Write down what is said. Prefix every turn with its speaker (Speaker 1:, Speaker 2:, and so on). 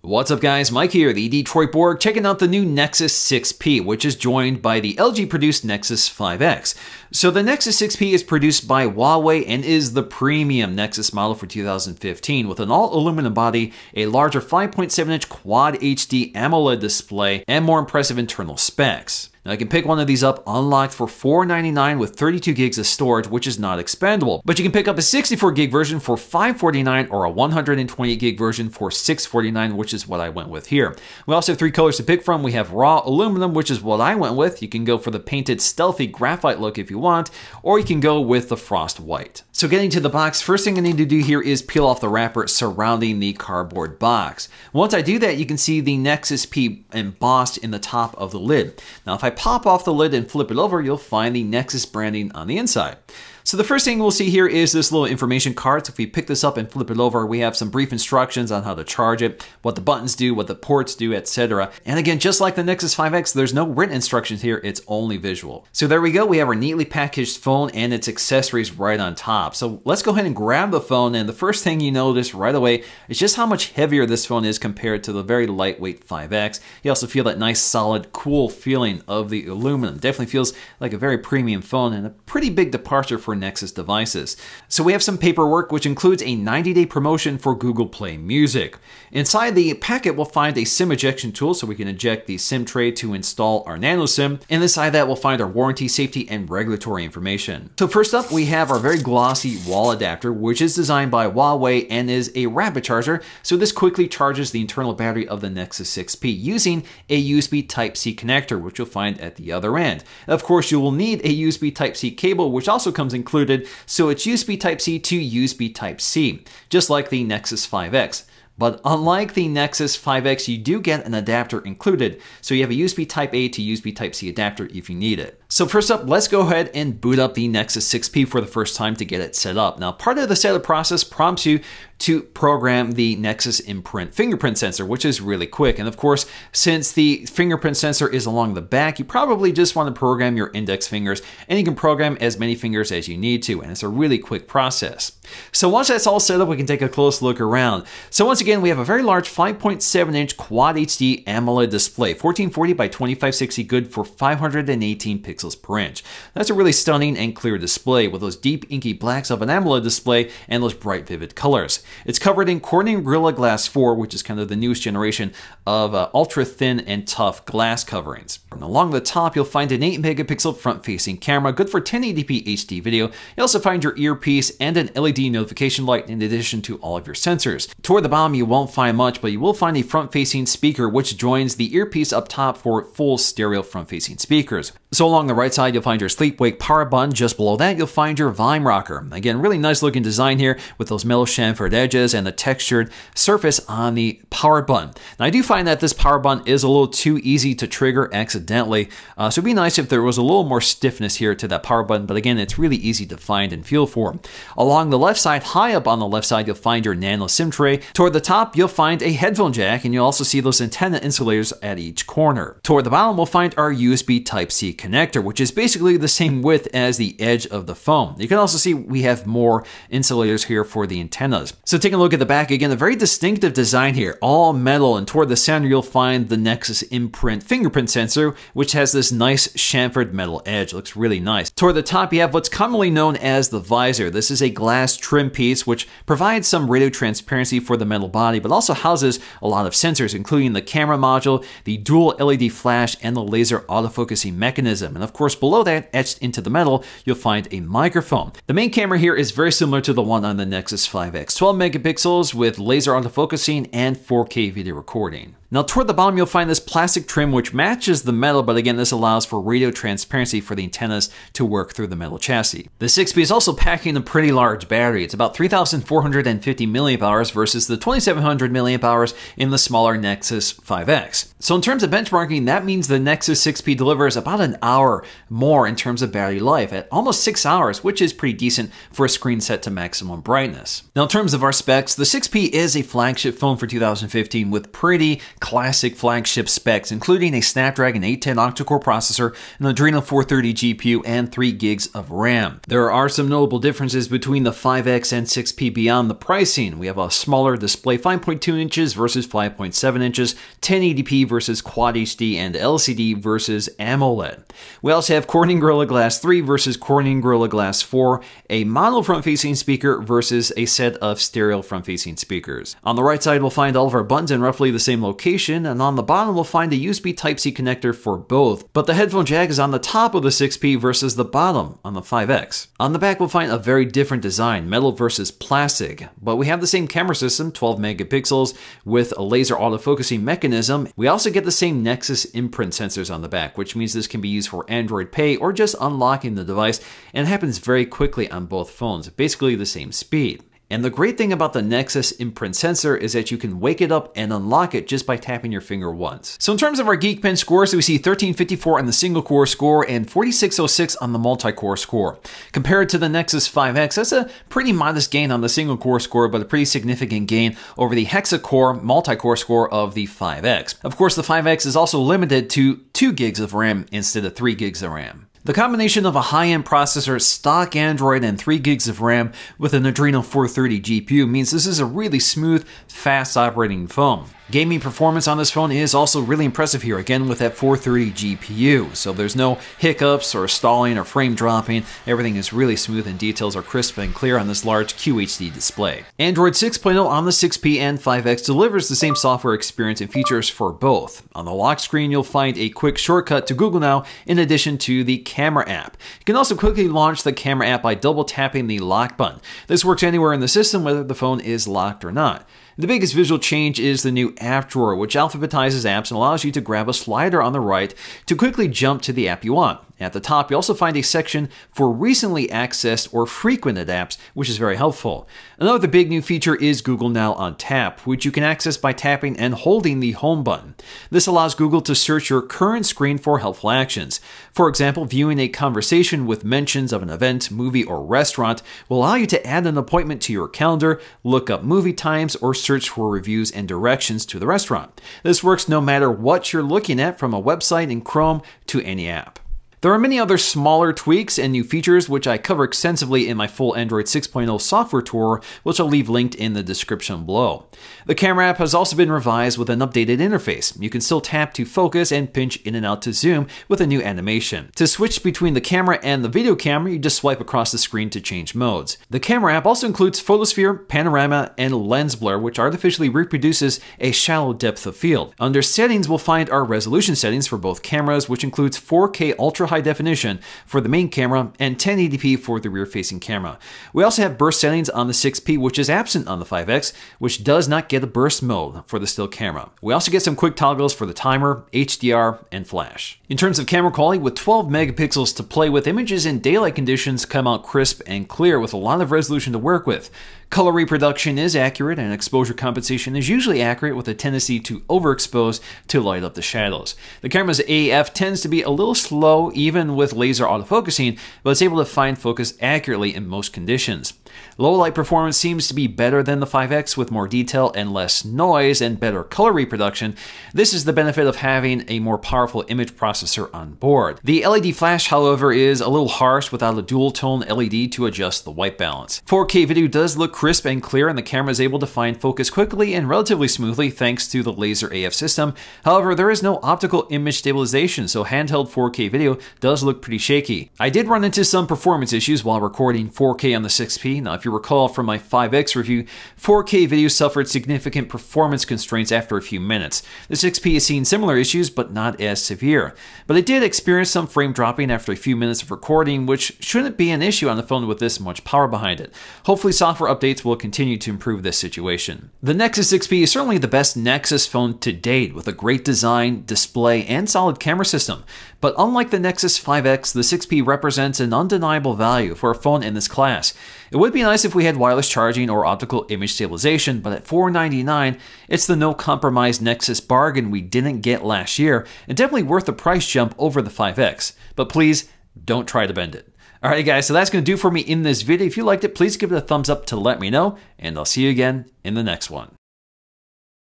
Speaker 1: What's up guys, Mike here, the Detroit Borg, checking out the new Nexus 6P, which is joined by the LG produced Nexus 5X. So the Nexus 6P is produced by Huawei and is the premium Nexus model for 2015 with an all aluminum body, a larger 5.7-inch Quad HD AMOLED display, and more impressive internal specs. Now, you can pick one of these up unlocked for $499 with 32 gigs of storage, which is not expandable. But you can pick up a 64 gig version for $549 or a 128 gig version for $649, which is what I went with here. We also have three colors to pick from. We have raw aluminum, which is what I went with. You can go for the painted stealthy graphite look if you want, or you can go with the frost white. So getting to the box, first thing I need to do here is peel off the wrapper surrounding the cardboard box. Once I do that, you can see the Nexus P embossed in the top of the lid. Now, if I pop off the lid and flip it over, you'll find the Nexus branding on the inside. So the first thing we'll see here is this little information card. So if we pick this up and flip it over, we have some brief instructions on how to charge it, what the buttons do, what the ports do, etc. And again, just like the Nexus 5X, there's no written instructions here, it's only visual. So there we go, we have our neatly packaged phone and its accessories right on top. So let's go ahead and grab the phone, and the first thing you notice right away is just how much heavier this phone is compared to the very lightweight 5X. You also feel that nice, solid, cool feeling of the aluminum. Definitely feels like a very premium phone and a pretty big departure for Nexus devices. So we have some paperwork which includes a 90-day promotion for Google Play Music. Inside the packet we'll find a SIM ejection tool so we can eject the SIM tray to install our nano SIM, and inside that we'll find our warranty, safety, and regulatory information. So first up we have our very glossy wall adapter, which is designed by Huawei and is a rapid charger, so this quickly charges the internal battery of the Nexus 6P using a USB Type-C connector, which you'll find at the other end. Of course, you will need a USB Type-C cable, which also comes included, so it's USB Type-C to USB Type-C, just like the Nexus 5X. But unlike the Nexus 5X, you do get an adapter included, so you have a USB Type-A to USB Type-C adapter if you need it. So first up, let's go ahead and boot up the Nexus 6P for the first time to get it set up. Now, part of the setup process prompts you to program the Nexus Fingerprint Sensor, which is really quick. And of course, since the fingerprint sensor is along the back, you probably just want to program your index fingers, and you can program as many fingers as you need to, and it's a really quick process. So once that's all set up, we can take a close look around. So once again, we have a very large 5.7-inch Quad HD AMOLED display, 1440 by 2560, good for 518 pixels per inch. That's a really stunning and clear display with those deep inky blacks of an AMOLED display and those bright vivid colors. It's covered in Corning Gorilla Glass 4, which is kind of the newest generation of ultra thin and tough glass coverings. And along the top, you'll find an 8 megapixel front-facing camera, good for 1080p HD video. You also find your earpiece and an LED notification light in addition to all of your sensors. Toward the bottom, you won't find much, but you will find a front-facing speaker, which joins the earpiece up top for full stereo front-facing speakers. So along the right side, you'll find your sleep-wake power button. Just below that, you'll find your volume rocker. Again, really nice looking design here with those metal chamfered edges and the textured surface on the power button. Now, I do find that this power button is a little too easy to trigger accidentally, so it'd be nice if there was a little more stiffness here to that power button, but again, it's really easy to find and feel for. Along the left side, high up on the left side, you'll find your nano SIM tray. Toward the top, you'll find a headphone jack, and you'll also see those antenna insulators at each corner. Toward the bottom, we'll find our USB Type-C connector, which is basically the same width as the edge of the phone. You can also see we have more insulators here for the antennas. So taking a look at the back, again, a very distinctive design here, all metal, and toward the center you'll find the Nexus Fingerprint Sensor, which has this nice chamfered metal edge. It looks really nice. Toward the top, you have what's commonly known as the visor. This is a glass trim piece which provides some radio transparency for the metal body, but also houses a lot of sensors, including the camera module, the dual LED flash, and the laser autofocusing mechanism. And of course, below that, etched into the metal, you'll find a microphone. The main camera here is very similar to the one on the Nexus 5X, 12 megapixels with laser autofocusing and 4K video recording. Now toward the bottom, you'll find this plastic trim which matches the metal, but again, this allows for radio transparency for the antennas to work through the metal chassis. The 6P is also packing a pretty large battery. It's about 3,450 milliamp hours versus the 2,700 milliamp hours in the smaller Nexus 5X. So in terms of benchmarking, that means the Nexus 6P delivers about an hour more in terms of battery life at almost 6 hours, which is pretty decent for a screen set to maximum brightness. Now in terms of our specs, the 6P is a flagship phone for 2015 with pretty classic flagship specs, including a Snapdragon 810 octa-core processor, an Adreno 430 GPU, and 3 gigs of RAM. There are some notable differences between the 5X and 6P beyond the pricing. We have a smaller display, 5.2 inches versus 5.7 inches, 1080p versus Quad HD, and LCD versus AMOLED. We also have Corning Gorilla Glass 3 versus Corning Gorilla Glass 4, a mono front-facing speaker versus a set of stereo front-facing speakers. On the right side, we'll find all of our buttons in roughly the same location, and on the bottom, we'll find a USB Type-C connector for both, but the headphone jack is on the top of the 6P versus the bottom on the 5X. On the back, we'll find a very different design, metal versus plastic, but we have the same camera system, 12 megapixels, with a laser autofocusing mechanism. We also get the same Nexus imprint sensors on the back, which means this can be used for Android Pay or just unlocking the device, and it happens very quickly on both phones, basically the same speed. And the great thing about the Nexus imprint sensor is that you can wake it up and unlock it just by tapping your finger once. So in terms of our Geekbench scores, we see 1354 on the single core score and 4606 on the multi-core score. Compared to the Nexus 5X, that's a pretty modest gain on the single core score, but a pretty significant gain over the hexa-core multi-core score of the 5X. Of course, the 5X is also limited to 2 gigs of RAM instead of 3 gigs of RAM. The combination of a high-end processor, stock Android, and 3 gigs of RAM with an Adreno 430 GPU means this is a really smooth, fast operating phone. Gaming performance on this phone is also really impressive here, again with that 430 GPU, so there's no hiccups or stalling or frame dropping. Everything is really smooth and details are crisp and clear on this large QHD display. Android 6.0 on the 6P and 5X delivers the same software experience and features for both. On the lock screen, you'll find a quick shortcut to Google Now in addition to the camera app. You can also quickly launch the camera app by double tapping the lock button. This works anywhere in the system, whether the phone is locked or not. The biggest visual change is the new app drawer, which alphabetizes apps and allows you to grab a slider on the right to quickly jump to the app you want. At the top, you also find a section for recently accessed or frequented apps, which is very helpful. Another big new feature is Google Now on Tap, which you can access by tapping and holding the home button. This allows Google to search your current screen for helpful actions. For example, viewing a conversation with mentions of an event, movie, or restaurant will allow you to add an appointment to your calendar, look up movie times, or search for reviews and directions to the restaurant. This works no matter what you're looking at, from a website in Chrome to any app. There are many other smaller tweaks and new features which I cover extensively in my full Android 6.0 software tour, which I'll leave linked in the description below. The camera app has also been revised with an updated interface. You can still tap to focus and pinch in and out to zoom with a new animation. To switch between the camera and the video camera, you just swipe across the screen to change modes. The camera app also includes photosphere, panorama, and lens blur, which artificially reproduces a shallow depth of field. Under settings, we'll find our resolution settings for both cameras, which includes 4K ultra high definition for the main camera and 1080p for the rear-facing camera. We also have burst settings on the 6P, which is absent on the 5X, which does not get a burst mode for the still camera. We also get some quick toggles for the timer, HDR, and flash. In terms of camera quality, with 12 megapixels to play with, images in daylight conditions come out crisp and clear with a lot of resolution to work with. Color reproduction is accurate, and exposure compensation is usually accurate with a tendency to overexpose to light up the shadows. The camera's AF tends to be a little slow even with laser autofocusing, but it's able to find focus accurately in most conditions. Low light performance seems to be better than the 5X with more detail and less noise and better color reproduction. This is the benefit of having a more powerful image processor on board. The LED flash, however, is a little harsh without a dual tone LED to adjust the white balance. 4K video does look crisp and clear, and the camera is able to find focus quickly and relatively smoothly thanks to the laser AF system. However, there is no optical image stabilization, so handheld 4K video does look pretty shaky. I did run into some performance issues while recording 4K on the 6P. Now, if you recall from my 5X review, 4K video suffered significant performance constraints after a few minutes. The 6P has seen similar issues, but not as severe. But it did experience some frame dropping after a few minutes of recording, which shouldn't be an issue on a phone with this much power behind it. Hopefully, software updates will continue to improve this situation. The Nexus 6P is certainly the best Nexus phone to date, with a great design, display, and solid camera system. But unlike the Nexus 5X, the 6P represents an undeniable value for a phone in this class. It would be nice if we had wireless charging or optical image stabilization, but at $499, it's the no-compromise Nexus bargain we didn't get last year, and definitely worth the price jump over the 5X. But please, don't try to bend it. Alright guys, so that's going to do for me in this video. If you liked it, please give it a thumbs up to let me know, and I'll see you again in the next one.